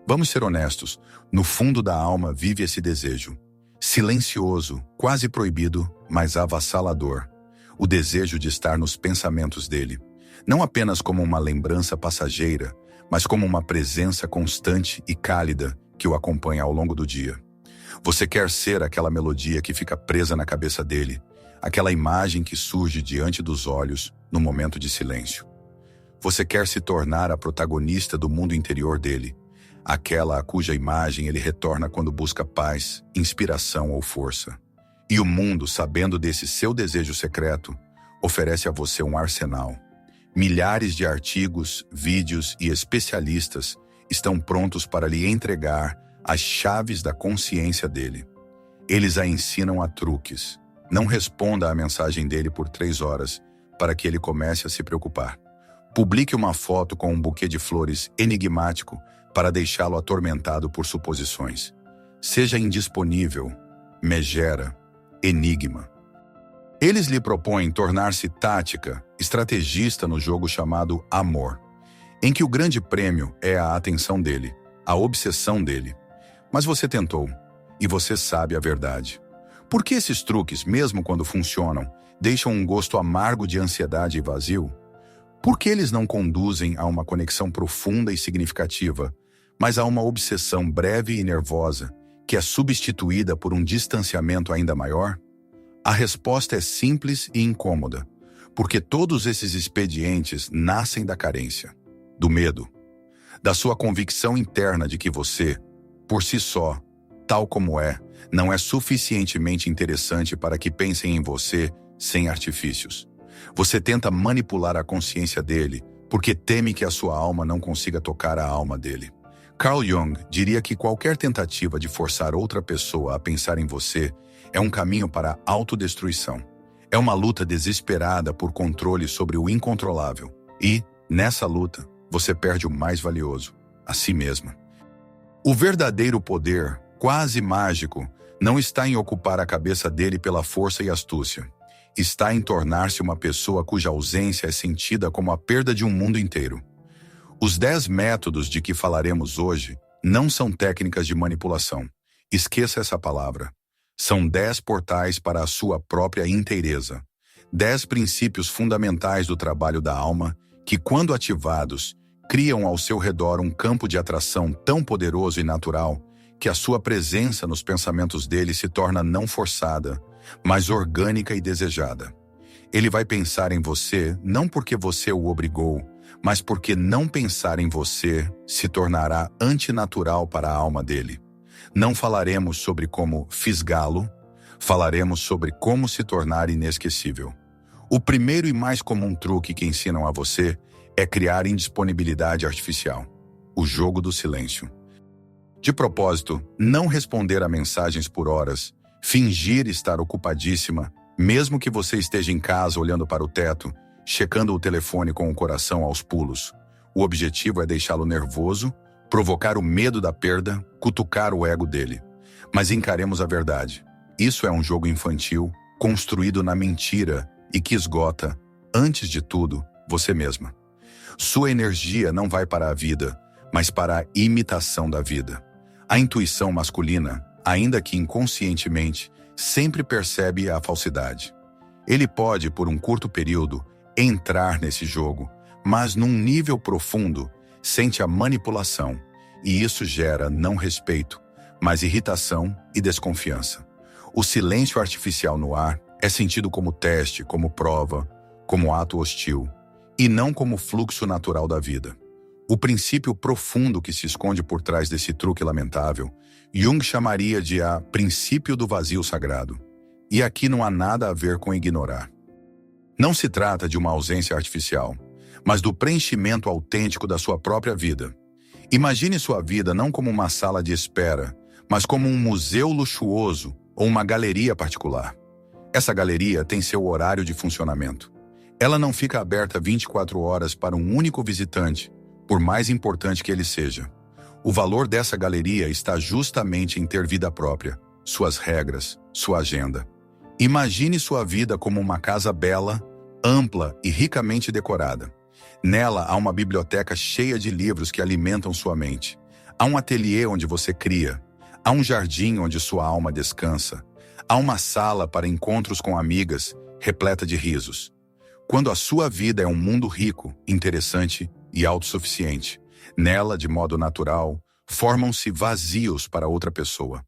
Vamos ser honestos, no fundo da alma vive esse desejo. Silencioso, quase proibido, mas avassalador. O desejo de estar nos pensamentos dele. Não apenas como uma lembrança passageira, mas como uma presença constante e cálida que o acompanha ao longo do dia. Você quer ser aquela melodia que fica presa na cabeça dele, aquela imagem que surge diante dos olhos no momento de silêncio. Você quer se tornar a protagonista do mundo interior dele, aquela a cuja imagem ele retorna quando busca paz, inspiração ou força. E o mundo, sabendo desse seu desejo secreto, oferece a você um arsenal. Milhares de artigos, vídeos e especialistas estão prontos para lhe entregar as chaves da consciência dele. Eles a ensinam a truques. Não responda à mensagem dele por 3 horas para que ele comece a se preocupar. Publique uma foto com um buquê de flores enigmático para deixá-lo atormentado por suposições. Seja indisponível, megera, enigma. Eles lhe propõem tornar-se tática, estrategista no jogo chamado amor, em que o grande prêmio é a atenção dele, a obsessão dele. Mas você tentou, e você sabe a verdade. Por que esses truques, mesmo quando funcionam, deixam um gosto amargo de ansiedade e vazio? Por que eles não conduzem a uma conexão profunda e significativa, mas a uma obsessão breve e nervosa, que é substituída por um distanciamento ainda maior? A resposta é simples e incômoda, porque todos esses expedientes nascem da carência, do medo, da sua convicção interna de que você, por si só, tal como é, não é suficientemente interessante para que pensem em você sem artifícios. Você tenta manipular a consciência dele porque teme que a sua alma não consiga tocar a alma dele. Carl Jung diria que qualquer tentativa de forçar outra pessoa a pensar em você é um caminho para a autodestruição. É uma luta desesperada por controle sobre o incontrolável. E, nessa luta, você perde o mais valioso, a si mesma. O verdadeiro poder, quase mágico, não está em ocupar a cabeça dele pela força e astúcia. Está em tornar-se uma pessoa cuja ausência é sentida como a perda de um mundo inteiro. Os 10 métodos de que falaremos hoje não são técnicas de manipulação. Esqueça essa palavra. São 10 portais para a sua própria inteireza. 10 princípios fundamentais do trabalho da alma que, quando ativados, criam ao seu redor um campo de atração tão poderoso e natural que a sua presença nos pensamentos dele se torna não forçada, mas orgânica e desejada. Ele vai pensar em você não porque você o obrigou, mas porque não pensar em você se tornará antinatural para a alma dele. Não falaremos sobre como fisgá-lo, falaremos sobre como se tornar inesquecível. O primeiro e mais comum truque que ensinam a você é criar indisponibilidade artificial, o jogo do silêncio. De propósito, não responder a mensagens por horas, fingir estar ocupadíssima, mesmo que você esteja em casa olhando para o teto, checando o telefone com o coração aos pulos. O objetivo é deixá-lo nervoso, provocar o medo da perda, cutucar o ego dele. Mas encaremos a verdade. Isso é um jogo infantil, construído na mentira e que esgota, antes de tudo, você mesma. Sua energia não vai para a vida, mas para a imitação da vida. A intuição masculina, ainda que inconscientemente, sempre percebe a falsidade. Ele pode, por um curto período, entrar nesse jogo, mas num nível profundo, sente a manipulação, e isso gera não respeito, mas irritação e desconfiança. O silêncio artificial no ar é sentido como teste, como prova, como ato hostil, e não como fluxo natural da vida. O princípio profundo que se esconde por trás desse truque lamentável, Jung chamaria de a princípio do vazio sagrado. E aqui não há nada a ver com ignorar. Não se trata de uma ausência artificial, mas do preenchimento autêntico da sua própria vida. Imagine sua vida não como uma sala de espera, mas como um museu luxuoso ou uma galeria particular. Essa galeria tem seu horário de funcionamento. Ela não fica aberta 24 horas para um único visitante, por mais importante que ele seja. O valor dessa galeria está justamente em ter vida própria, suas regras, sua agenda. Imagine sua vida como uma casa bela, ampla e ricamente decorada. Nela há uma biblioteca cheia de livros que alimentam sua mente. Há um ateliê onde você cria. Há um jardim onde sua alma descansa. Há uma sala para encontros com amigas, repleta de risos. Quando a sua vida é um mundo rico, interessante e autossuficiente, nela, de modo natural, formam-se vazios para outra pessoa.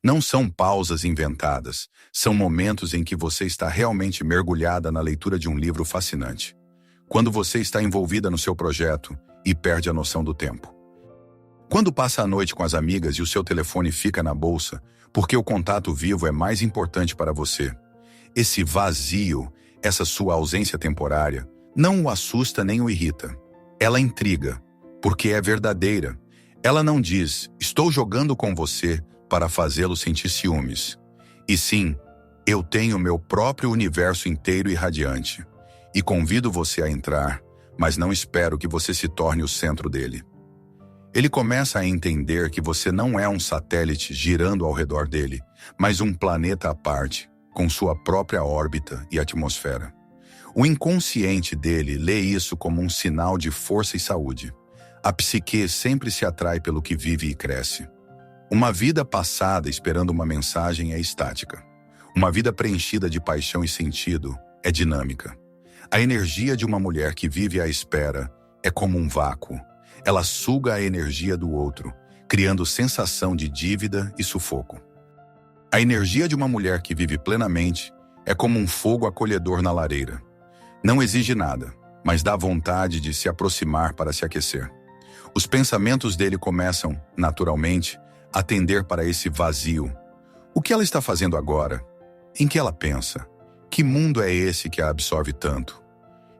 Não são pausas inventadas, são momentos em que você está realmente mergulhada na leitura de um livro fascinante. Quando você está envolvida no seu projeto e perde a noção do tempo. Quando passa a noite com as amigas e o seu telefone fica na bolsa, porque o contato vivo é mais importante para você. Esse vazio, essa sua ausência temporária, não o assusta nem o irrita. Ela intriga, porque é verdadeira. Ela não diz, estou jogando com você para fazê-lo sentir ciúmes. E sim, eu tenho meu próprio universo inteiro e radiante. E convido você a entrar, mas não espero que você se torne o centro dele. Ele começa a entender que você não é um satélite girando ao redor dele, mas um planeta à parte, com sua própria órbita e atmosfera. O inconsciente dele lê isso como um sinal de força e saúde. A psique sempre se atrai pelo que vive e cresce. Uma vida passada esperando uma mensagem é estática. Uma vida preenchida de paixão e sentido é dinâmica. A energia de uma mulher que vive à espera é como um vácuo. Ela suga a energia do outro, criando sensação de dívida e sufoco. A energia de uma mulher que vive plenamente é como um fogo acolhedor na lareira. Não exige nada, mas dá vontade de se aproximar para se aquecer. Os pensamentos dele começam, naturalmente, a tender para esse vazio. O que ela está fazendo agora? Em que ela pensa? Que mundo é esse que a absorve tanto?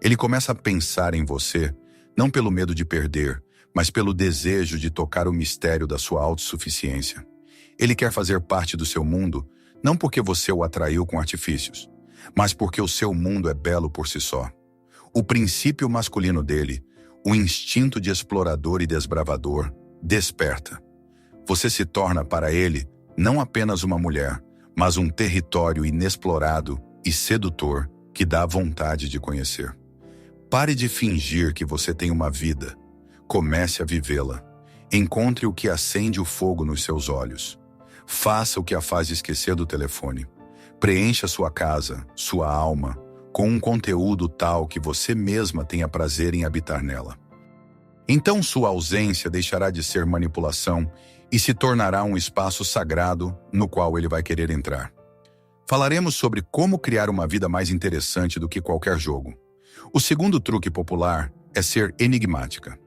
Ele começa a pensar em você, não pelo medo de perder, mas pelo desejo de tocar o mistério da sua autossuficiência. Ele quer fazer parte do seu mundo, não porque você o atraiu com artifícios, mas porque o seu mundo é belo por si só. O princípio masculino dele, o instinto de explorador e desbravador, desperta. Você se torna para ele não apenas uma mulher, mas um território inexplorado e sedutor que dá vontade de conhecer. Pare de fingir que você tem uma vida. Comece a vivê-la. Encontre o que acende o fogo nos seus olhos. Faça o que a faz esquecer do telefone. Preencha sua casa, sua alma, com um conteúdo tal que você mesma tenha prazer em habitar nela. Então sua ausência deixará de ser manipulação e se tornará um espaço sagrado no qual ele vai querer entrar. Falaremos sobre como criar uma vida mais interessante do que qualquer jogo. O segundo truque popular é ser enigmática.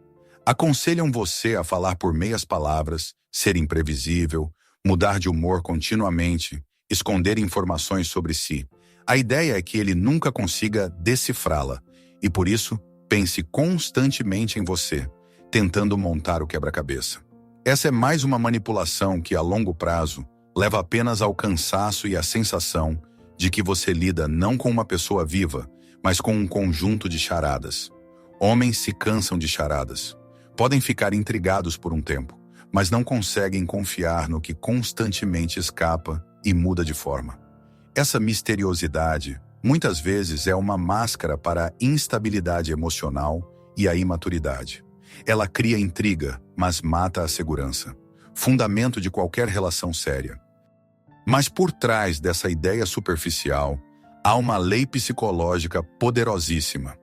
Aconselham você a falar por meias palavras, ser imprevisível, mudar de humor continuamente, esconder informações sobre si. A ideia é que ele nunca consiga decifrá-la e, por isso, pense constantemente em você, tentando montar o quebra-cabeça. Essa é mais uma manipulação que, a longo prazo, leva apenas ao cansaço e à sensação de que você lida não com uma pessoa viva, mas com um conjunto de charadas. Homens se cansam de charadas. Podem ficar intrigados por um tempo, mas não conseguem confiar no que constantemente escapa e muda de forma. Essa misteriosidade, muitas vezes, é uma máscara para a instabilidade emocional e a imaturidade. Ela cria intriga, mas mata a segurança, fundamento de qualquer relação séria. Mas por trás dessa ideia superficial, há uma lei psicológica poderosíssima.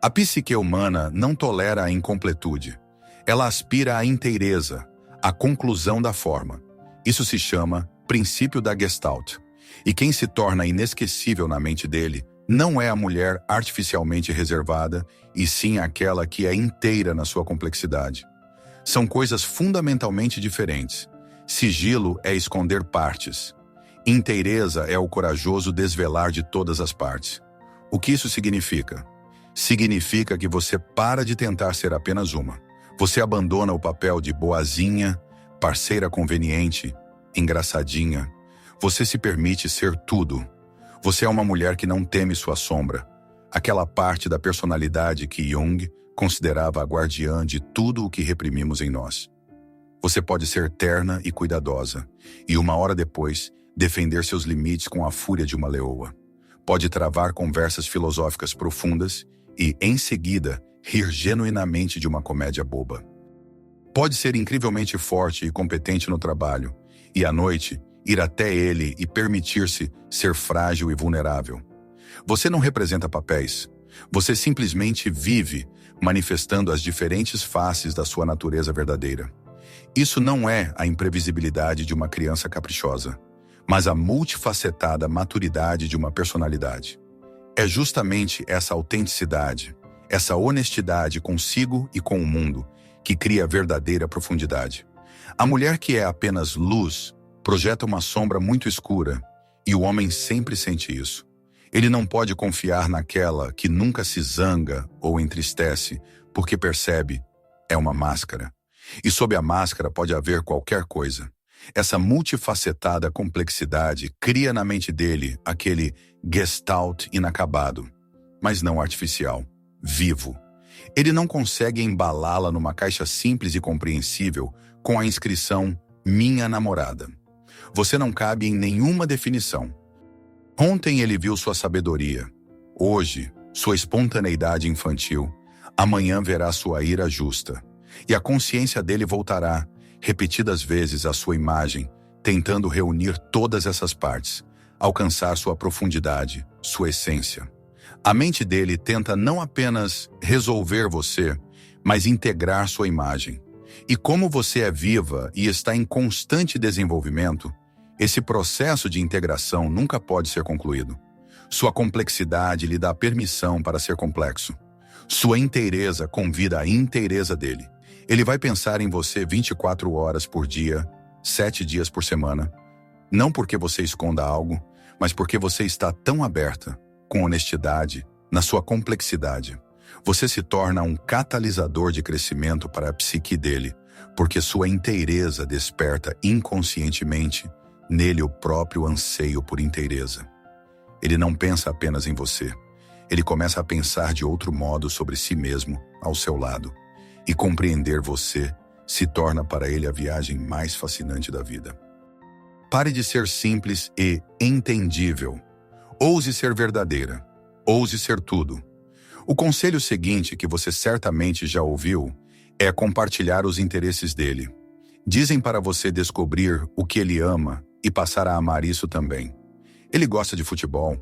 A psique humana não tolera a incompletude. Ela aspira à inteireza, à conclusão da forma. Isso se chama princípio da Gestalt. E quem se torna inesquecível na mente dele não é a mulher artificialmente reservada, e sim aquela que é inteira na sua complexidade. São coisas fundamentalmente diferentes. Sigilo é esconder partes. Inteireza é o corajoso desvelar de todas as partes. O que isso significa? Significa que você para de tentar ser apenas uma. Você abandona o papel de boazinha, parceira conveniente, engraçadinha. Você se permite ser tudo. Você é uma mulher que não teme sua sombra, aquela parte da personalidade que Jung considerava a guardiã de tudo o que reprimimos em nós. Você pode ser terna e cuidadosa, e uma hora depois, defender seus limites com a fúria de uma leoa. Pode travar conversas filosóficas profundas e, em seguida, rir genuinamente de uma comédia boba. Pode ser incrivelmente forte e competente no trabalho, e à noite ir até ele e permitir-se ser frágil e vulnerável. Você não representa papéis. Você simplesmente vive, manifestando as diferentes faces da sua natureza verdadeira. Isso não é a imprevisibilidade de uma criança caprichosa, mas a multifacetada maturidade de uma personalidade. É justamente essa autenticidade, essa honestidade consigo e com o mundo, que cria verdadeira profundidade. A mulher que é apenas luz projeta uma sombra muito escura, e o homem sempre sente isso. Ele não pode confiar naquela que nunca se zanga ou entristece, porque percebe, é uma máscara. E sob a máscara pode haver qualquer coisa. Essa multifacetada complexidade cria na mente dele aquele gestalt inacabado, mas não artificial, vivo. Ele não consegue embalá-la numa caixa simples e compreensível com a inscrição "Minha namorada". Você não cabe em nenhuma definição. Ontem ele viu sua sabedoria. Hoje, sua espontaneidade infantil. Amanhã verá sua ira justa. E a consciência dele voltará, repetidas vezes, à sua imagem, tentando reunir todas essas partes, alcançar sua profundidade, sua essência. A mente dele tenta não apenas resolver você, mas integrar sua imagem. E como você é viva e está em constante desenvolvimento, esse processo de integração nunca pode ser concluído. Sua complexidade lhe dá permissão para ser complexo. Sua inteireza convida a inteireza dele. Ele vai pensar em você 24 horas por dia, 7 dias por semana. Não porque você esconda algo, mas porque você está tão aberta, com honestidade, na sua complexidade. Você se torna um catalisador de crescimento para a psique dele, porque sua inteireza desperta inconscientemente nele o próprio anseio por inteireza. Ele não pensa apenas em você. Ele começa a pensar de outro modo sobre si mesmo, ao seu lado. E compreender você se torna para ele a viagem mais fascinante da vida. Pare de ser simples e entendível. Ouse ser verdadeira. Ouse ser tudo. O conselho seguinte, que você certamente já ouviu, é compartilhar os interesses dele. Dizem para você descobrir o que ele ama e passar a amar isso também. Ele gosta de futebol.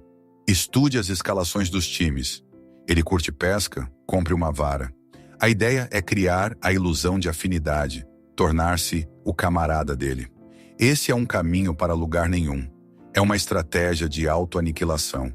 Estude as escalações dos times. Ele curte pesca? Compre uma vara. A ideia é criar a ilusão de afinidade, tornar-se o camarada dele. Esse é um caminho para lugar nenhum. É uma estratégia de autoaniquilação.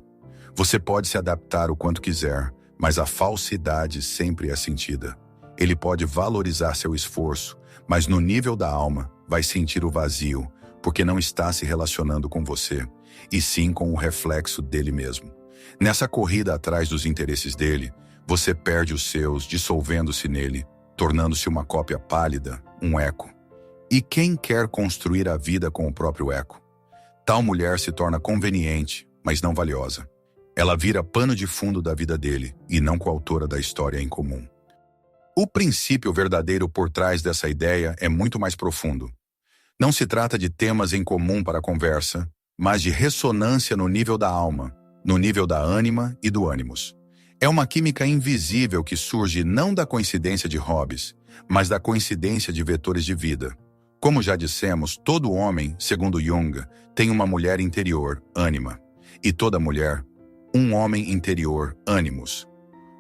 Você pode se adaptar o quanto quiser, mas a falsidade sempre é sentida. Ele pode valorizar seu esforço, mas no nível da alma vai sentir o vazio, porque não está se relacionando com você, e sim com o reflexo dele mesmo. Nessa corrida atrás dos interesses dele, você perde os seus, dissolvendo-se nele, tornando-se uma cópia pálida, um eco. E quem quer construir a vida com o próprio eco? Tal mulher se torna conveniente, mas não valiosa. Ela vira pano de fundo da vida dele, e não coautora da história em comum. O princípio verdadeiro por trás dessa ideia é muito mais profundo. Não se trata de temas em comum para a conversa, mas de ressonância no nível da alma, no nível da ânima e do ânimos. É uma química invisível que surge não da coincidência de hobbies, mas da coincidência de vetores de vida. Como já dissemos, todo homem, segundo Jung, tem uma mulher interior, ânima, e toda mulher, um homem interior, ânimos.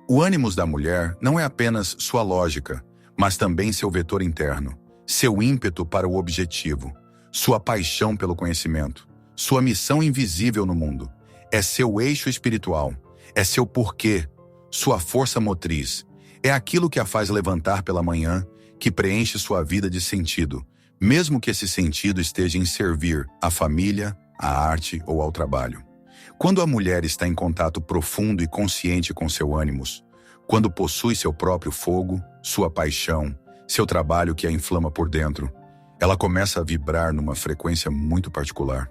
O ânimos da mulher não é apenas sua lógica, mas também seu vetor interno, seu ímpeto para o objetivo, sua paixão pelo conhecimento, sua missão invisível no mundo. É seu eixo espiritual, é seu porquê, sua força motriz. É aquilo que a faz levantar pela manhã, que preenche sua vida de sentido, mesmo que esse sentido esteja em servir à família, à arte ou ao trabalho. Quando a mulher está em contato profundo e consciente com seu ânimos, quando possui seu próprio fogo, sua paixão, seu trabalho que a inflama por dentro, ela começa a vibrar numa frequência muito particular.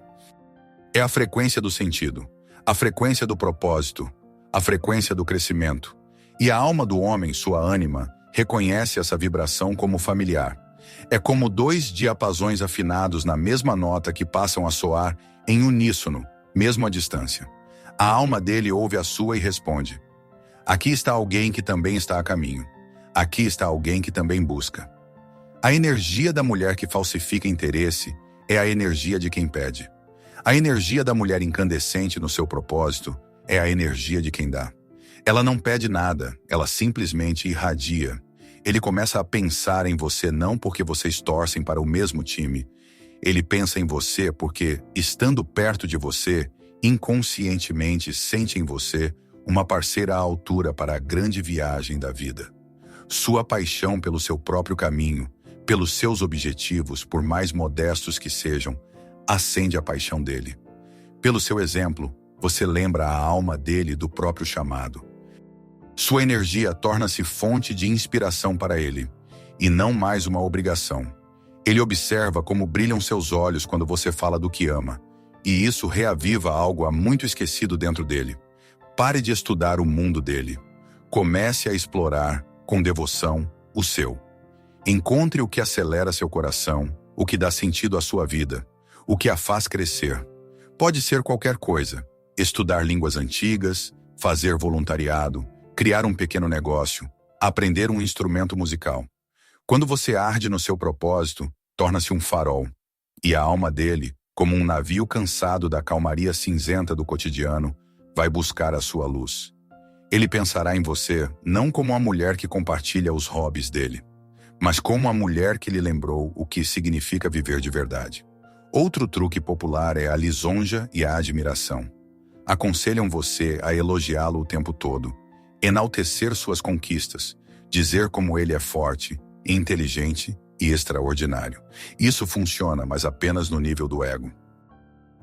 É a frequência do sentido, a frequência do propósito, a frequência do crescimento. E a alma do homem, sua ânima, reconhece essa vibração como familiar. É como dois diapasões afinados na mesma nota que passam a soar em uníssono, mesmo à distância. A alma dele ouve a sua e responde: aqui está alguém que também está a caminho. Aqui está alguém que também busca. A energia da mulher que falsifica interesse é a energia de quem pede. A energia da mulher incandescente no seu propósito é a energia de quem dá. Ela não pede nada, ela simplesmente irradia. Ele começa a pensar em você não porque vocês torcem para o mesmo time. Ele pensa em você porque, estando perto de você, inconscientemente sente em você uma parceira à altura para a grande viagem da vida. Sua paixão pelo seu próprio caminho, pelos seus objetivos, por mais modestos que sejam, acende a paixão dele. Pelo seu exemplo, você lembra a alma dele do próprio chamado. Sua energia torna-se fonte de inspiração para ele, e não mais uma obrigação. Ele observa como brilham seus olhos quando você fala do que ama, e isso reaviva algo há muito esquecido dentro dele. Pare de estudar o mundo dele. Comece a explorar, com devoção, o seu. Encontre o que acelera seu coração, o que dá sentido à sua vida, o que a faz crescer. Pode ser qualquer coisa: estudar línguas antigas, fazer voluntariado, criar um pequeno negócio, aprender um instrumento musical. Quando você arde no seu propósito, torna-se um farol, e a alma dele, como um navio cansado da calmaria cinzenta do cotidiano, vai buscar a sua luz. Ele pensará em você não como a mulher que compartilha os hobbies dele, mas como a mulher que lhe lembrou o que significa viver de verdade. Outro truque popular é a lisonja e a admiração. Aconselham você a elogiá-lo o tempo todo, enaltecer suas conquistas, dizer como ele é forte, inteligente e extraordinário. Isso funciona, mas apenas no nível do ego.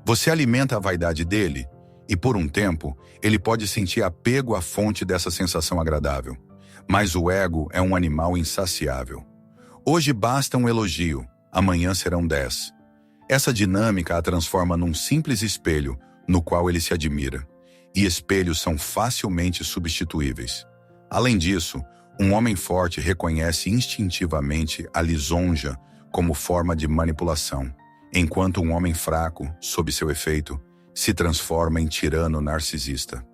Você alimenta a vaidade dele e, por um tempo, ele pode sentir apego à fonte dessa sensação agradável. Mas o ego é um animal insaciável. Hoje basta um elogio, amanhã serão 10. Essa dinâmica a transforma num simples espelho no qual ele se admira. E espelhos são facilmente substituíveis. Além disso, um homem forte reconhece instintivamente a lisonja como forma de manipulação, enquanto um homem fraco, sob seu efeito, se transforma em tirano narcisista.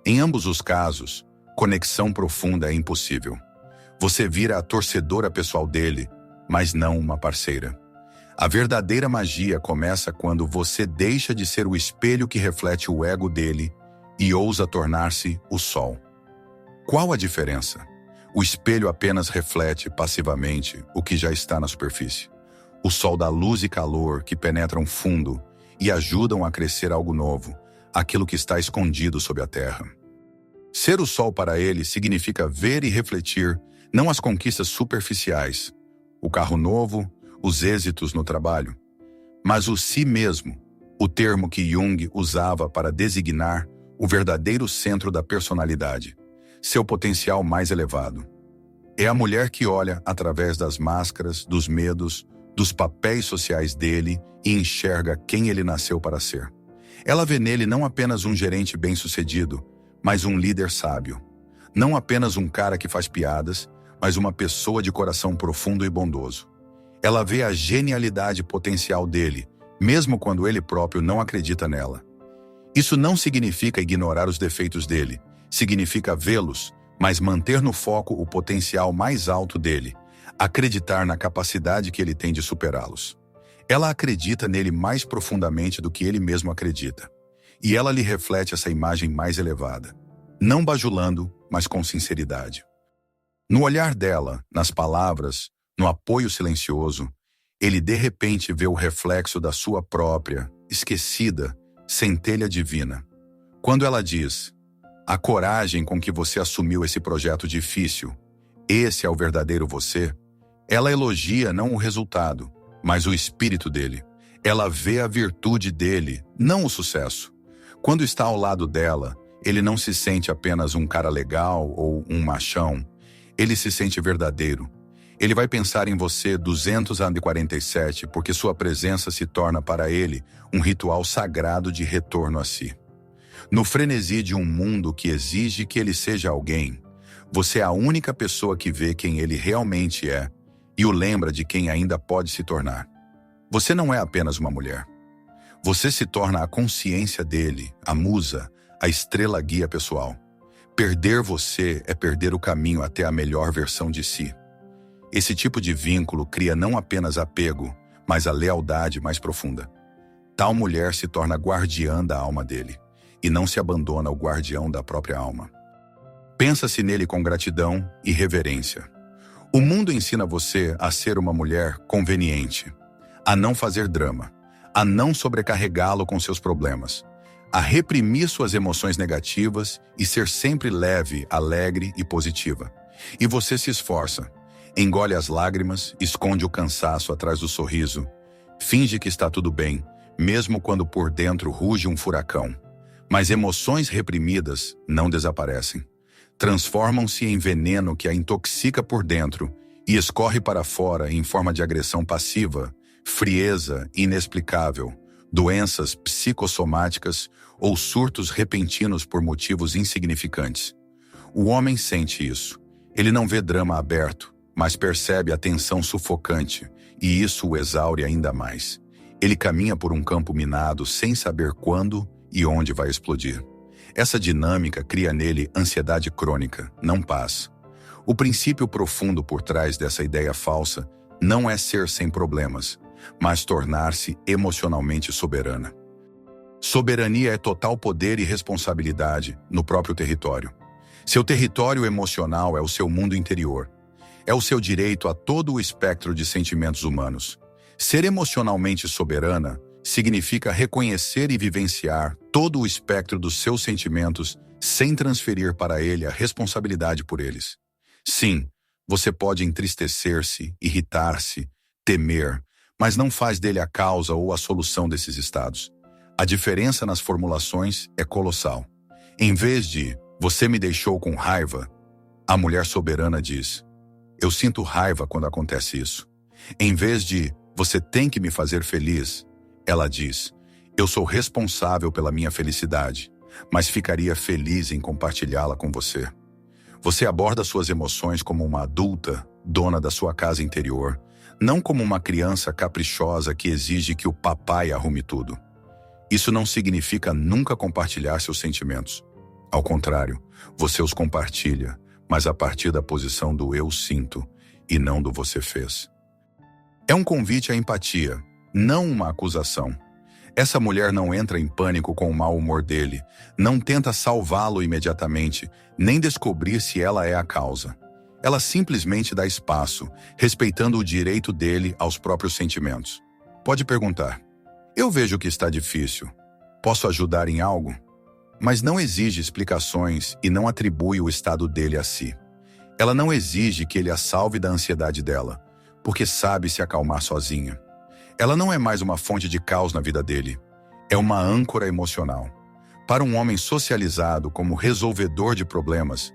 Em ambos os casos, conexão profunda é impossível. Você vira a torcedora pessoal dele, mas não uma parceira. A verdadeira magia começa quando você deixa de ser o espelho que reflete o ego dele e ousa tornar-se o sol. Qual a diferença? O espelho apenas reflete passivamente o que já está na superfície. O sol dá luz e calor que penetram fundo e ajudam a crescer algo novo, aquilo que está escondido sob a terra. Ser o sol para ele significa ver e refletir não as conquistas superficiais, o carro novo, os êxitos no trabalho, mas o si mesmo, o termo que Jung usava para designar o verdadeiro centro da personalidade, seu potencial mais elevado. É a mulher que olha através das máscaras, dos medos, dos papéis sociais dele e enxerga quem ele nasceu para ser. Ela vê nele não apenas um gerente bem-sucedido, mas um líder sábio. Não apenas um cara que faz piadas, mas uma pessoa de coração profundo e bondoso. Ela vê a genialidade potencial dele, mesmo quando ele próprio não acredita nela. Isso não significa ignorar os defeitos dele, significa vê-los, mas manter no foco o potencial mais alto dele, acreditar na capacidade que ele tem de superá-los. Ela acredita nele mais profundamente do que ele mesmo acredita. E ela lhe reflete essa imagem mais elevada, não bajulando, mas com sinceridade. No olhar dela, nas palavras, no apoio silencioso, ele de repente vê o reflexo da sua própria, esquecida, centelha divina. Quando ela diz: "A coragem com que você assumiu esse projeto difícil, esse é o verdadeiro você", ela elogia não o resultado, mas o espírito dele. Ela vê a virtude dele, não o sucesso. Quando está ao lado dela, ele não se sente apenas um cara legal ou um machão. Ele se sente verdadeiro. Ele vai pensar em você 247 porque sua presença se torna para ele um ritual sagrado de retorno a si. No frenesi de um mundo que exige que ele seja alguém, você é a única pessoa que vê quem ele realmente é e o lembra de quem ainda pode se tornar. Você não é apenas uma mulher. Você se torna a consciência dele, a musa, a estrela guia pessoal. Perder você é perder o caminho até a melhor versão de si. Esse tipo de vínculo cria não apenas apego, mas a lealdade mais profunda. Tal mulher se torna guardiã da alma dele, e não se abandona ao guardião da própria alma. Pensa-se nele com gratidão e reverência. O mundo ensina você a ser uma mulher conveniente, a não fazer drama, a não sobrecarregá-lo com seus problemas, a reprimir suas emoções negativas e ser sempre leve, alegre e positiva. E você se esforça, engole as lágrimas, esconde o cansaço atrás do sorriso, finge que está tudo bem, mesmo quando por dentro ruge um furacão. Mas emoções reprimidas não desaparecem. Transformam-se em veneno que a intoxica por dentro e escorre para fora em forma de agressão passiva, frieza inexplicável, doenças psicossomáticas ou surtos repentinos por motivos insignificantes. O homem sente isso. Ele não vê drama aberto, mas percebe a tensão sufocante, e isso o exaure ainda mais. Ele caminha por um campo minado sem saber quando e onde vai explodir. Essa dinâmica cria nele ansiedade crônica, não paz. O princípio profundo por trás dessa ideia falsa não é ser sem problemas, mas tornar-se emocionalmente soberana. Soberania é total poder e responsabilidade no próprio território. Seu território emocional é o seu mundo interior. É o seu direito a todo o espectro de sentimentos humanos. Ser emocionalmente soberana significa reconhecer e vivenciar todo o espectro dos seus sentimentos sem transferir para ele a responsabilidade por eles. Sim, você pode entristecer-se, irritar-se, temer, mas não faz dele a causa ou a solução desses estados. A diferença nas formulações é colossal. Em vez de "você me deixou com raiva", a mulher soberana diz "eu sinto raiva quando acontece isso". Em vez de "você tem que me fazer feliz", ela diz "eu sou responsável pela minha felicidade, mas ficaria feliz em compartilhá-la com você". Você aborda suas emoções como uma adulta, dona da sua casa interior, não como uma criança caprichosa que exige que o papai arrume tudo. Isso não significa nunca compartilhar seus sentimentos. Ao contrário, você os compartilha, mas a partir da posição do "eu sinto" e não do "você fez". É um convite à empatia, não uma acusação. Essa mulher não entra em pânico com o mau humor dele, não tenta salvá-lo imediatamente, nem descobrir se ela é a causa. Ela simplesmente dá espaço, respeitando o direito dele aos próprios sentimentos. Pode perguntar: "eu vejo que está difícil. Posso ajudar em algo?" Mas não exige explicações e não atribui o estado dele a si. Ela não exige que ele a salve da ansiedade dela, porque sabe se acalmar sozinha. Ela não é mais uma fonte de caos na vida dele. É uma âncora emocional. Para um homem socializado como resolvedor de problemas,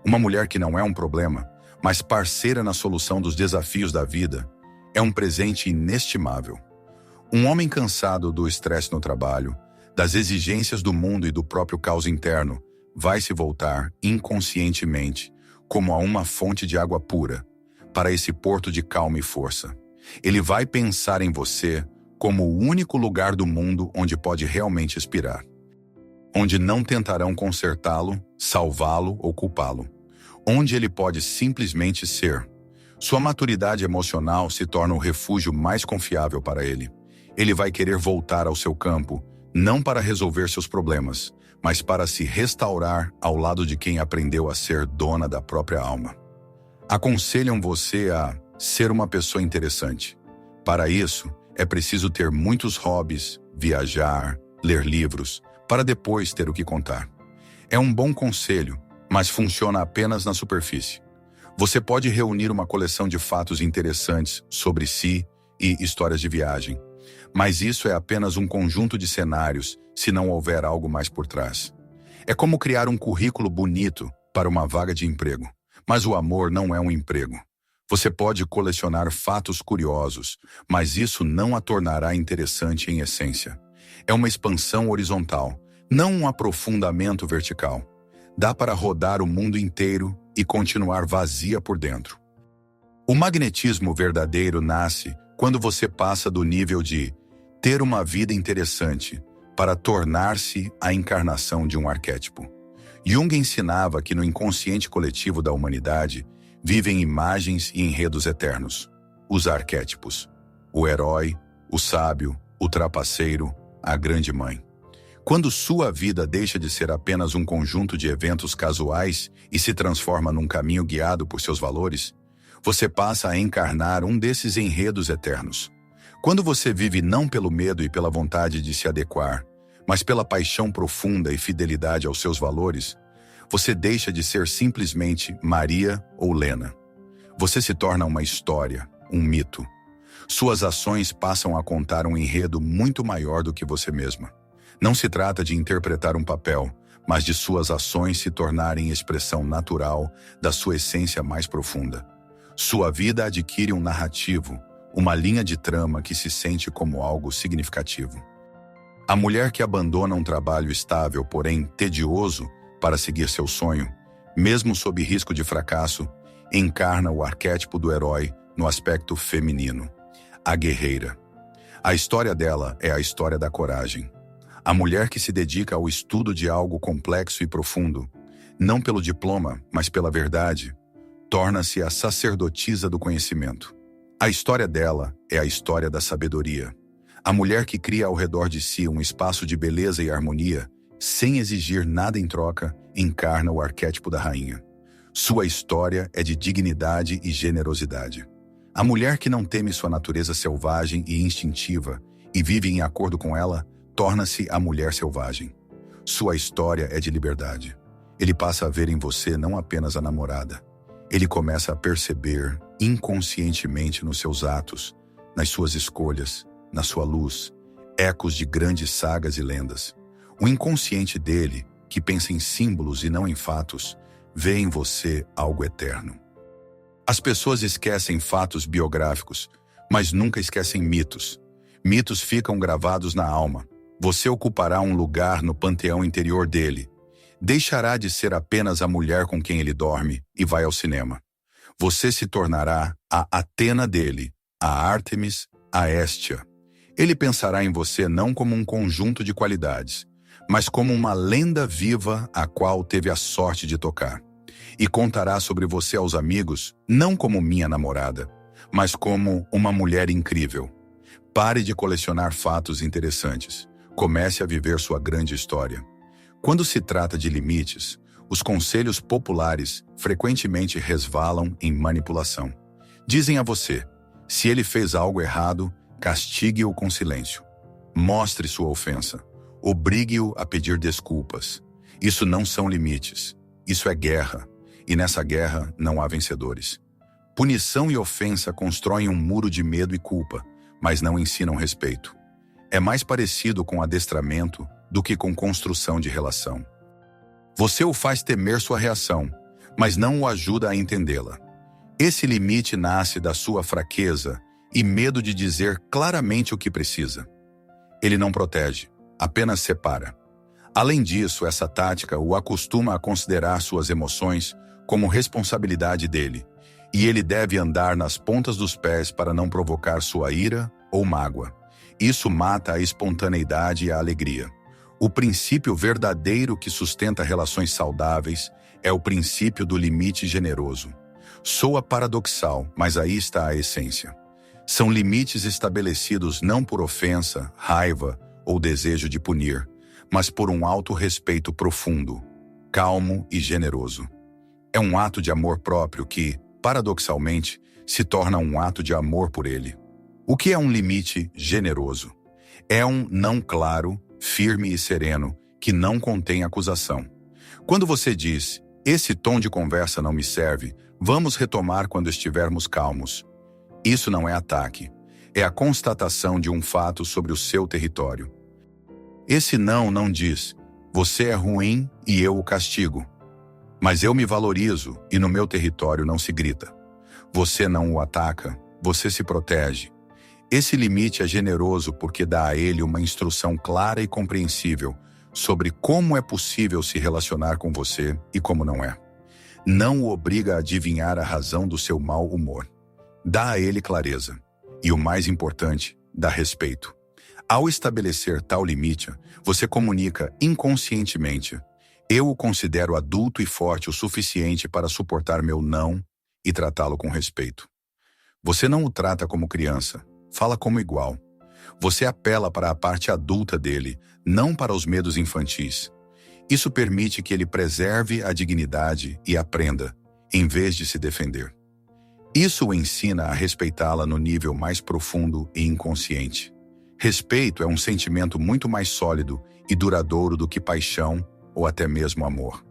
uma mulher que não é um problema, mas parceira na solução dos desafios da vida, é um presente inestimável. Um homem cansado do estresse no trabalho, das exigências do mundo e do próprio caos interno, vai se voltar inconscientemente como a uma fonte de água pura, para esse porto de calma e força. Ele vai pensar em você como o único lugar do mundo onde pode realmente expirar. Onde não tentarão consertá-lo, salvá-lo ou culpá-lo. Onde ele pode simplesmente ser. Sua maturidade emocional se torna o refúgio mais confiável para ele. Ele vai querer voltar ao seu campo, não para resolver seus problemas, mas para se restaurar ao lado de quem aprendeu a ser dona da própria alma. Aconselham você a ser uma pessoa interessante. Para isso, é preciso ter muitos hobbies, viajar, ler livros, para depois ter o que contar. É um bom conselho, mas funciona apenas na superfície. Você pode reunir uma coleção de fatos interessantes sobre si e histórias de viagem, mas isso é apenas um conjunto de cenários se não houver algo mais por trás. É como criar um currículo bonito para uma vaga de emprego, mas o amor não é um emprego. Você pode colecionar fatos curiosos, mas isso não a tornará interessante em essência. É uma expansão horizontal, não um aprofundamento vertical. Dá para rodar o mundo inteiro e continuar vazia por dentro. O magnetismo verdadeiro nasce quando você passa do nível de ter uma vida interessante para tornar-se a encarnação de um arquétipo. Jung ensinava que no inconsciente coletivo da humanidade vivem imagens e enredos eternos. Os arquétipos: o herói, o sábio, o trapaceiro, a grande mãe. Quando sua vida deixa de ser apenas um conjunto de eventos casuais e se transforma num caminho guiado por seus valores, você passa a encarnar um desses enredos eternos. Quando você vive não pelo medo e pela vontade de se adequar, mas pela paixão profunda e fidelidade aos seus valores, você deixa de ser simplesmente Maria ou Lena. Você se torna uma história, um mito. Suas ações passam a contar um enredo muito maior do que você mesma. Não se trata de interpretar um papel, mas de suas ações se tornarem expressão natural da sua essência mais profunda. Sua vida adquire um narrativo, uma linha de trama que se sente como algo significativo. A mulher que abandona um trabalho estável, porém tedioso, para seguir seu sonho, mesmo sob risco de fracasso, encarna o arquétipo do herói no aspecto feminino, a guerreira. A história dela é a história da coragem. A mulher que se dedica ao estudo de algo complexo e profundo, não pelo diploma, mas pela verdade, torna-se a sacerdotisa do conhecimento. A história dela é a história da sabedoria. A mulher que cria ao redor de si um espaço de beleza e harmonia, sem exigir nada em troca, encarna o arquétipo da rainha. Sua história é de dignidade e generosidade. A mulher que não teme sua natureza selvagem e instintiva e vive em acordo com ela, torna-se a mulher selvagem. Sua história é de liberdade. Ele passa a ver em você não apenas a namorada. Ele começa a perceber, inconscientemente nos seus atos, nas suas escolhas, na sua luz, ecos de grandes sagas e lendas. O inconsciente dele, que pensa em símbolos e não em fatos, vê em você algo eterno. As pessoas esquecem fatos biográficos, mas nunca esquecem mitos. Mitos ficam gravados na alma. Você ocupará um lugar no panteão interior dele. Deixará de ser apenas a mulher com quem ele dorme e vai ao cinema. Você se tornará a Atena dele, a Ártemis, a Héstia. Ele pensará em você não como um conjunto de qualidades, mas como uma lenda viva a qual teve a sorte de tocar. E contará sobre você aos amigos, não como minha namorada, mas como uma mulher incrível. Pare de colecionar fatos interessantes. Comece a viver sua grande história. Quando se trata de limites, os conselhos populares frequentemente resvalam em manipulação. Dizem a você, se ele fez algo errado, castigue-o com silêncio. Mostre sua ofensa. Obrigue-o a pedir desculpas. Isso não são limites. Isso é guerra. E nessa guerra não há vencedores. Punição e ofensa constroem um muro de medo e culpa, mas não ensinam respeito. É mais parecido com adestramento do que com construção de relação. Você o faz temer sua reação, mas não o ajuda a entendê-la. Esse limite nasce da sua fraqueza e medo de dizer claramente o que precisa. Ele não protege, apenas separa. Além disso, essa tática o acostuma a considerar suas emoções como responsabilidade dele, e ele deve andar nas pontas dos pés para não provocar sua ira ou mágoa. Isso mata a espontaneidade e a alegria. O princípio verdadeiro que sustenta relações saudáveis é o princípio do limite generoso. Soa paradoxal, mas aí está a essência. São limites estabelecidos não por ofensa, raiva ou desejo de punir, mas por um autorrespeito profundo, calmo e generoso. É um ato de amor próprio que, paradoxalmente, se torna um ato de amor por ele. O que é um limite generoso? É um não claro, firme e sereno, que não contém acusação. Quando você diz, esse tom de conversa não me serve, vamos retomar quando estivermos calmos. Isso não é ataque. É a constatação de um fato sobre o seu território. Esse não diz, você é ruim e eu o castigo. Mas eu me valorizo e no meu território não se grita. Você não o ataca, você se protege. Esse limite é generoso porque dá a ele uma instrução clara e compreensível sobre como é possível se relacionar com você e como não é. Não o obriga a adivinhar a razão do seu mau humor. Dá a ele clareza. E o mais importante, dá respeito. Ao estabelecer tal limite, você comunica inconscientemente: eu o considero adulto e forte o suficiente para suportar meu não e tratá-lo com respeito. Você não o trata como criança, fala como igual. Você apela para a parte adulta dele, não para os medos infantis. Isso permite que ele preserve a dignidade e aprenda, em vez de se defender. Isso o ensina a respeitá-la no nível mais profundo e inconsciente. Respeito é um sentimento muito mais sólido e duradouro do que paixão ou até mesmo amor.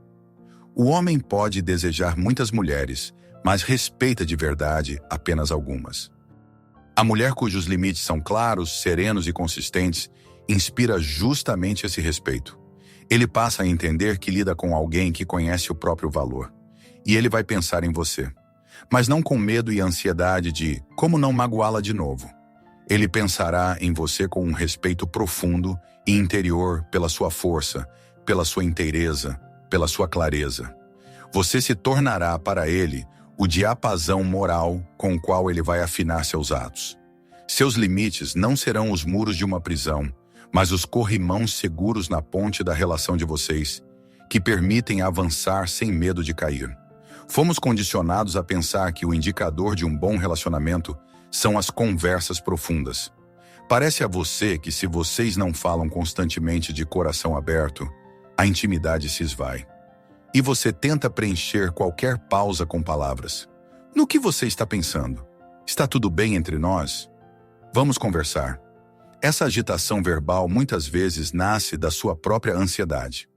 O homem pode desejar muitas mulheres, mas respeita de verdade apenas algumas. A mulher cujos limites são claros, serenos e consistentes inspira justamente esse respeito. Ele passa a entender que lida com alguém que conhece o próprio valor. E ele vai pensar em você. Mas não com medo e ansiedade de como não magoá-la de novo. Ele pensará em você com um respeito profundo e interior pela sua força, pela sua inteireza, pela sua clareza. Você se tornará para ele o diapasão moral com o qual ele vai afinar seus atos. Seus limites não serão os muros de uma prisão, mas os corrimãos seguros na ponte da relação de vocês, que permitem avançar sem medo de cair. Fomos condicionados a pensar que o indicador de um bom relacionamento são as conversas profundas. Parece a você que se vocês não falam constantemente de coração aberto, a intimidade se esvai. E você tenta preencher qualquer pausa com palavras. No que você está pensando? Está tudo bem entre nós? Vamos conversar. Essa agitação verbal muitas vezes nasce da sua própria ansiedade.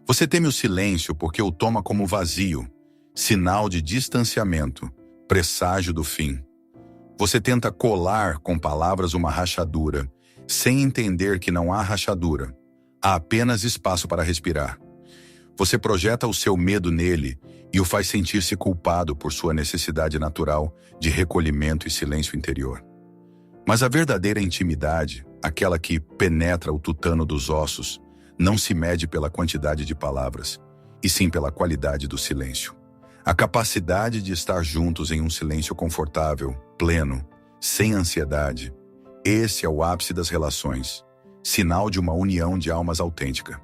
Você teme o silêncio porque o toma como vazio, sinal de distanciamento, presságio do fim. Você tenta colar com palavras uma rachadura, sem entender que não há rachadura, há apenas espaço para respirar. Você projeta o seu medo nele e o faz sentir-se culpado por sua necessidade natural de recolhimento e silêncio interior. Mas a verdadeira intimidade, aquela que penetra o tutano dos ossos, não se mede pela quantidade de palavras, e sim pela qualidade do silêncio. A capacidade de estar juntos em um silêncio confortável, pleno, sem ansiedade. Esse é o ápice das relações, sinal de uma união de almas autêntica.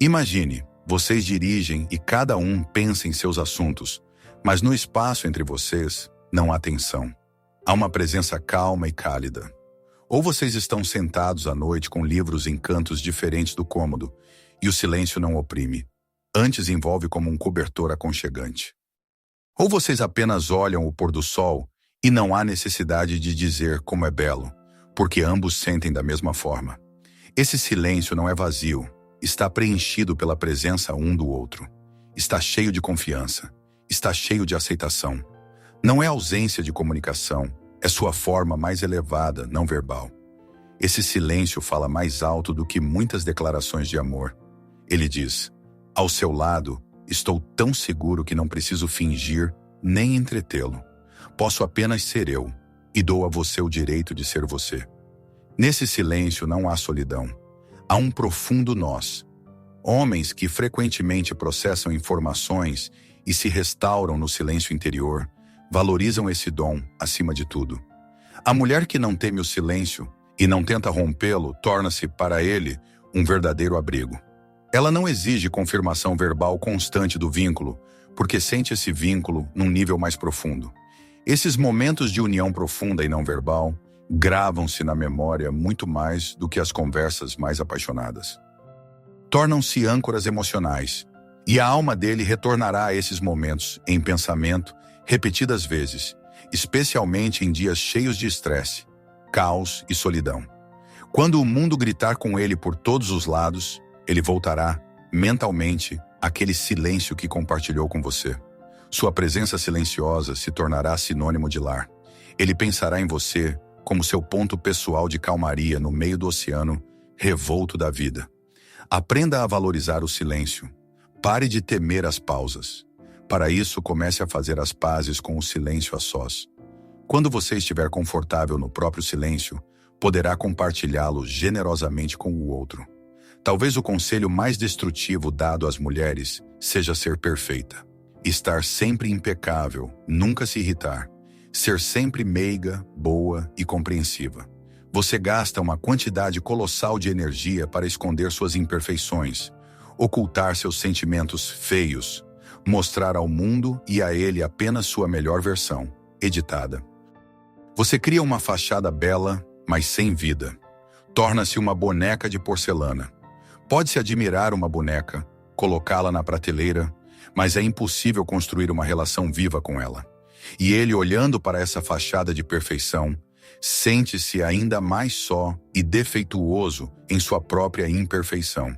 Imagine, vocês dirigem e cada um pensa em seus assuntos, mas no espaço entre vocês não há tensão. Há uma presença calma e cálida. Ou vocês estão sentados à noite com livros em cantos diferentes do cômodo, e o silêncio não oprime. Antes envolve como um cobertor aconchegante. Ou vocês apenas olham o pôr do sol e não há necessidade de dizer como é belo, porque ambos sentem da mesma forma. Esse silêncio não é vazio, está preenchido pela presença um do outro. Está cheio de confiança, está cheio de aceitação. Não é ausência de comunicação, é sua forma mais elevada, não verbal. Esse silêncio fala mais alto do que muitas declarações de amor. Ele diz: ao seu lado, estou tão seguro que não preciso fingir nem entretê-lo. Posso apenas ser eu, e dou a você o direito de ser você. Nesse silêncio não há solidão. Há um profundo nós. Homens que frequentemente processam informações e se restauram no silêncio interior, valorizam esse dom acima de tudo. A mulher que não teme o silêncio e não tenta rompê-lo torna-se, para ele, um verdadeiro abrigo. Ela não exige confirmação verbal constante do vínculo, porque sente esse vínculo num nível mais profundo. Esses momentos de união profunda e não verbal gravam-se na memória muito mais do que as conversas mais apaixonadas. Tornam-se âncoras emocionais, e a alma dele retornará a esses momentos, em pensamento, repetidas vezes, especialmente em dias cheios de estresse, caos e solidão. Quando o mundo gritar com ele por todos os lados, ele voltará, mentalmente, àquele silêncio que compartilhou com você. Sua presença silenciosa se tornará sinônimo de lar. Ele pensará em você como seu ponto pessoal de calmaria no meio do oceano revolto da vida. Aprenda a valorizar o silêncio. Pare de temer as pausas. Para isso, comece a fazer as pazes com o silêncio a sós. Quando você estiver confortável no próprio silêncio, poderá compartilhá-lo generosamente com o outro. Talvez o conselho mais destrutivo dado às mulheres seja ser perfeita. Estar sempre impecável, nunca se irritar. Ser sempre meiga, boa e compreensiva. Você gasta uma quantidade colossal de energia para esconder suas imperfeições, ocultar seus sentimentos feios, mostrar ao mundo e a ele apenas sua melhor versão, editada. Você cria uma fachada bela, mas sem vida. Torna-se uma boneca de porcelana. Pode-se admirar uma boneca, colocá-la na prateleira, mas é impossível construir uma relação viva com ela. E ele, olhando para essa fachada de perfeição, sente-se ainda mais só e defeituoso em sua própria imperfeição.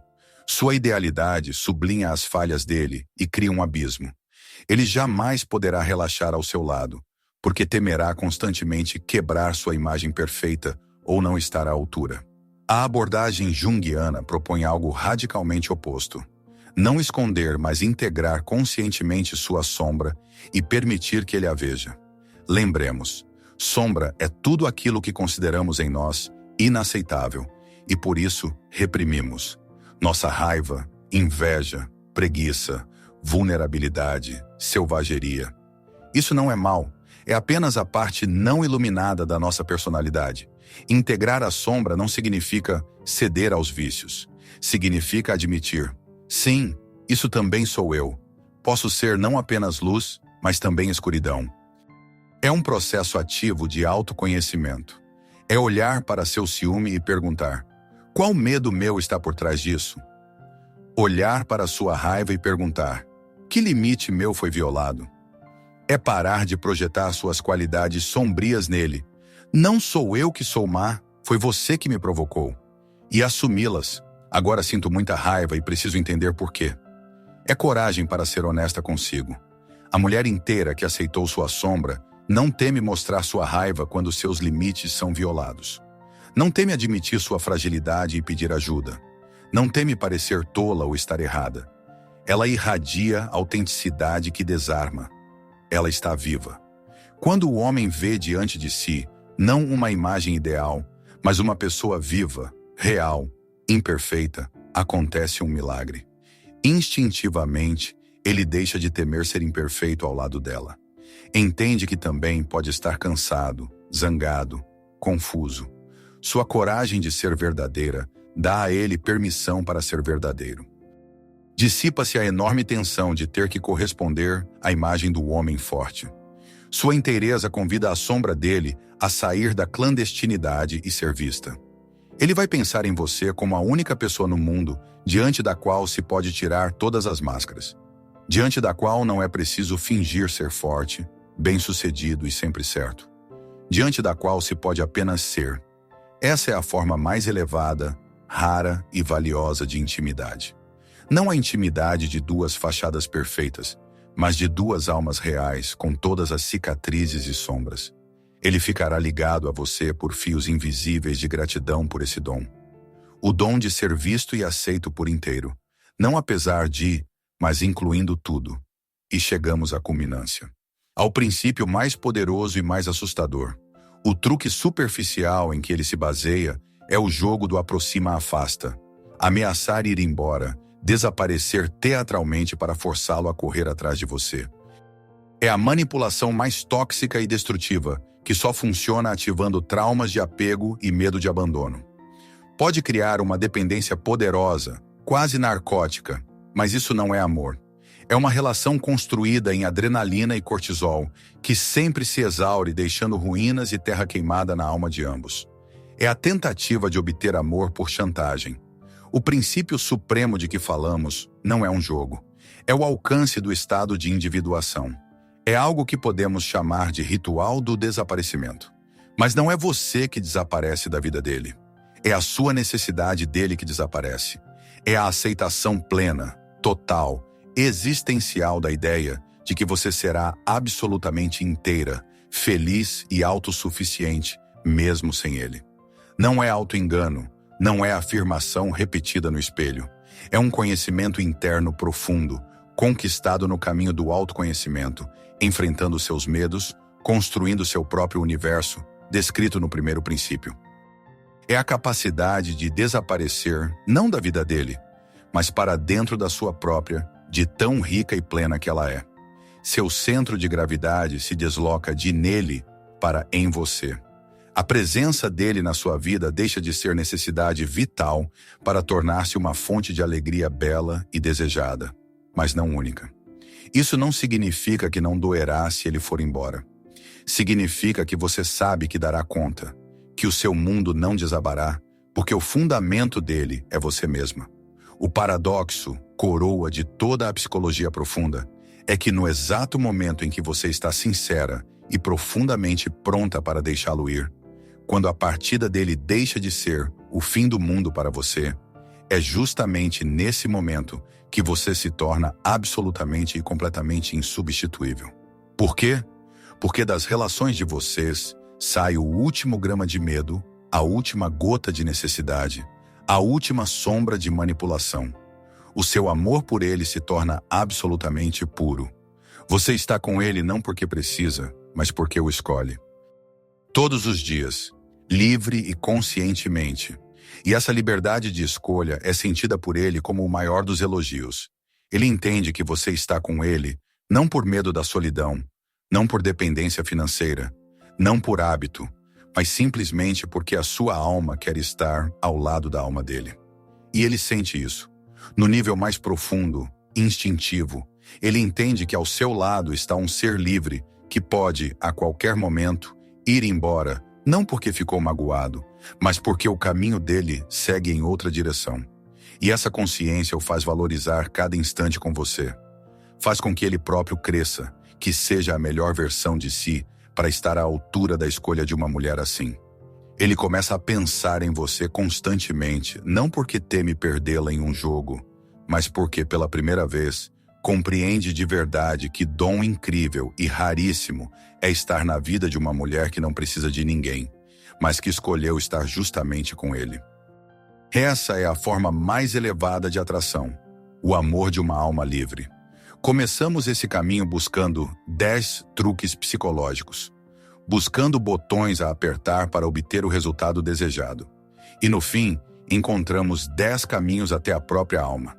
Sua idealidade sublinha as falhas dele e cria um abismo. Ele jamais poderá relaxar ao seu lado, porque temerá constantemente quebrar sua imagem perfeita ou não estar à altura. A abordagem junguiana propõe algo radicalmente oposto. Não esconder, mas integrar conscientemente sua sombra e permitir que ele a veja. Lembremos, sombra é tudo aquilo que consideramos em nós inaceitável e por isso reprimimos. Nossa raiva, inveja, preguiça, vulnerabilidade, selvageria. Isso não é mal, é apenas a parte não iluminada da nossa personalidade. Integrar a sombra não significa ceder aos vícios. Significa admitir, sim, isso também sou eu. Posso ser não apenas luz, mas também escuridão. É um processo ativo de autoconhecimento. É olhar para seu ciúme e perguntar, qual medo meu está por trás disso? Olhar para sua raiva e perguntar, que limite meu foi violado? É parar de projetar suas qualidades sombrias nele. Não sou eu que sou má, foi você que me provocou. E assumi-las. Agora sinto muita raiva e preciso entender por quê. É coragem para ser honesta consigo. A mulher inteira que aceitou sua sombra não teme mostrar sua raiva quando seus limites são violados. Não teme admitir sua fragilidade e pedir ajuda. Não teme parecer tola ou estar errada. Ela irradia autenticidade que desarma. Ela está viva. Quando o homem vê diante de si, não uma imagem ideal, mas uma pessoa viva, real, imperfeita, acontece um milagre. Instintivamente, ele deixa de temer ser imperfeito ao lado dela. Entende que também pode estar cansado, zangado, confuso. Sua coragem de ser verdadeira dá a ele permissão para ser verdadeiro. Dissipa-se a enorme tensão de ter que corresponder à imagem do homem forte. Sua inteireza convida a sombra dele a sair da clandestinidade e ser vista. Ele vai pensar em você como a única pessoa no mundo diante da qual se pode tirar todas as máscaras. Diante da qual não é preciso fingir ser forte, bem-sucedido e sempre certo. Diante da qual se pode apenas ser. Essa é a forma mais elevada, rara e valiosa de intimidade. Não a intimidade de duas fachadas perfeitas, mas de duas almas reais com todas as cicatrizes e sombras. Ele ficará ligado a você por fios invisíveis de gratidão por esse dom. O dom de ser visto e aceito por inteiro, não apesar de, mas incluindo tudo. E chegamos à culminância. Ao princípio mais poderoso e mais assustador. O truque superficial em que ele se baseia é o jogo do aproxima-afasta. Ameaçar ir embora, desaparecer teatralmente para forçá-lo a correr atrás de você. É a manipulação mais tóxica e destrutiva, que só funciona ativando traumas de apego e medo de abandono. Pode criar uma dependência poderosa, quase narcótica, mas isso não é amor. É uma relação construída em adrenalina e cortisol, que sempre se exaure deixando ruínas e terra queimada na alma de ambos. É a tentativa de obter amor por chantagem. O princípio supremo de que falamos não é um jogo. É o alcance do estado de individuação. É algo que podemos chamar de ritual do desaparecimento. Mas não é você que desaparece da vida dele. É a sua necessidade dele que desaparece. É a aceitação plena, total, existencial da ideia de que você será absolutamente inteira, feliz e autossuficiente, mesmo sem ele. Não é auto-engano, não é afirmação repetida no espelho. É um conhecimento interno profundo, conquistado no caminho do autoconhecimento, enfrentando seus medos, construindo seu próprio universo, descrito no primeiro princípio. É a capacidade de desaparecer, não da vida dele, mas para dentro da sua própria, de tão rica e plena que ela é. Seu centro de gravidade se desloca de nele para em você. A presença dele na sua vida deixa de ser necessidade vital para tornar-se uma fonte de alegria bela e desejada, mas não única. Isso não significa que não doerá se ele for embora. Significa que você sabe que dará conta, que o seu mundo não desabará, porque o fundamento dele é você mesma. O paradoxo, coroa de toda a psicologia profunda, é que no exato momento em que você está sincera e profundamente pronta para deixá-lo ir, quando a partida dele deixa de ser o fim do mundo para você, é justamente nesse momento que você se torna absolutamente e completamente insubstituível. Por quê? Porque das relações de vocês sai o último grama de medo, a última gota de necessidade, a última sombra de manipulação. O seu amor por ele se torna absolutamente puro. Você está com ele não porque precisa, mas porque o escolhe. Todos os dias, livre e conscientemente. E essa liberdade de escolha é sentida por ele como o maior dos elogios. Ele entende que você está com ele não por medo da solidão, não por dependência financeira, não por hábito, mas simplesmente porque a sua alma quer estar ao lado da alma dele. E ele sente isso. No nível mais profundo, instintivo, ele entende que ao seu lado está um ser livre que pode, a qualquer momento, ir embora, não porque ficou magoado, mas porque o caminho dele segue em outra direção. E essa consciência o faz valorizar cada instante com você. Faz com que ele próprio cresça, que seja a melhor versão de si para estar à altura da escolha de uma mulher assim. Ele começa a pensar em você constantemente, não porque teme perdê-la em um jogo, mas porque, pela primeira vez, compreende de verdade que dom incrível e raríssimo é estar na vida de uma mulher que não precisa de ninguém, mas que escolheu estar justamente com ele. Essa é a forma mais elevada de atração, o amor de uma alma livre. Começamos esse caminho buscando 10 truques psicológicos, buscando botões a apertar para obter o resultado desejado. E no fim, encontramos 10 caminhos até a própria alma.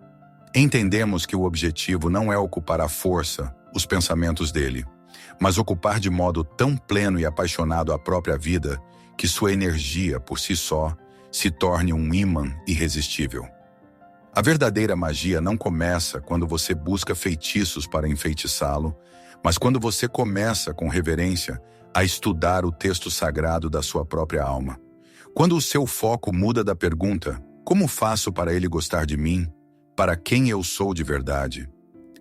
Entendemos que o objetivo não é ocupar à força os pensamentos dele, mas ocupar de modo tão pleno e apaixonado a própria vida que sua energia, por si só, se torne um ímã irresistível. A verdadeira magia não começa quando você busca feitiços para enfeitiçá-lo, mas quando você começa com reverência a estudar o texto sagrado da sua própria alma. Quando o seu foco muda da pergunta, como faço para ele gostar de mim? Para quem eu sou de verdade?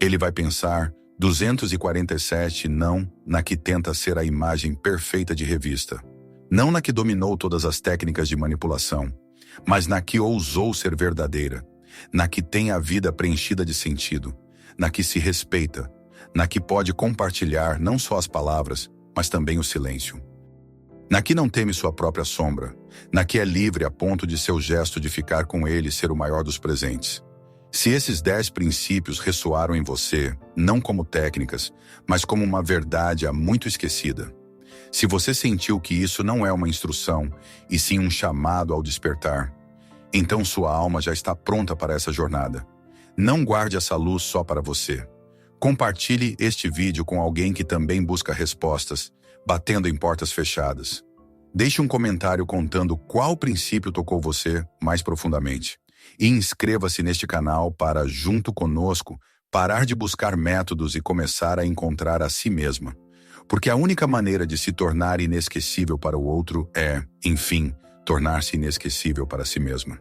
Ele vai pensar 247 não na que tenta ser a imagem perfeita de revista. Não na que dominou todas as técnicas de manipulação, mas na que ousou ser verdadeira, na que tem a vida preenchida de sentido, na que se respeita, na que pode compartilhar não só as palavras, mas também o silêncio. Na que não teme sua própria sombra, na que é livre a ponto de seu gesto de ficar com ele ser o maior dos presentes. Se esses 10 princípios ressoaram em você, não como técnicas, mas como uma verdade há muito esquecida, se você sentiu que isso não é uma instrução, e sim um chamado ao despertar, então sua alma já está pronta para essa jornada. Não guarde essa luz só para você. Compartilhe este vídeo com alguém que também busca respostas, batendo em portas fechadas. Deixe um comentário contando qual princípio tocou você mais profundamente. E inscreva-se neste canal para, junto conosco, parar de buscar métodos e começar a encontrar a si mesma. Porque a única maneira de se tornar inesquecível para o outro é, enfim, tornar-se inesquecível para si mesma.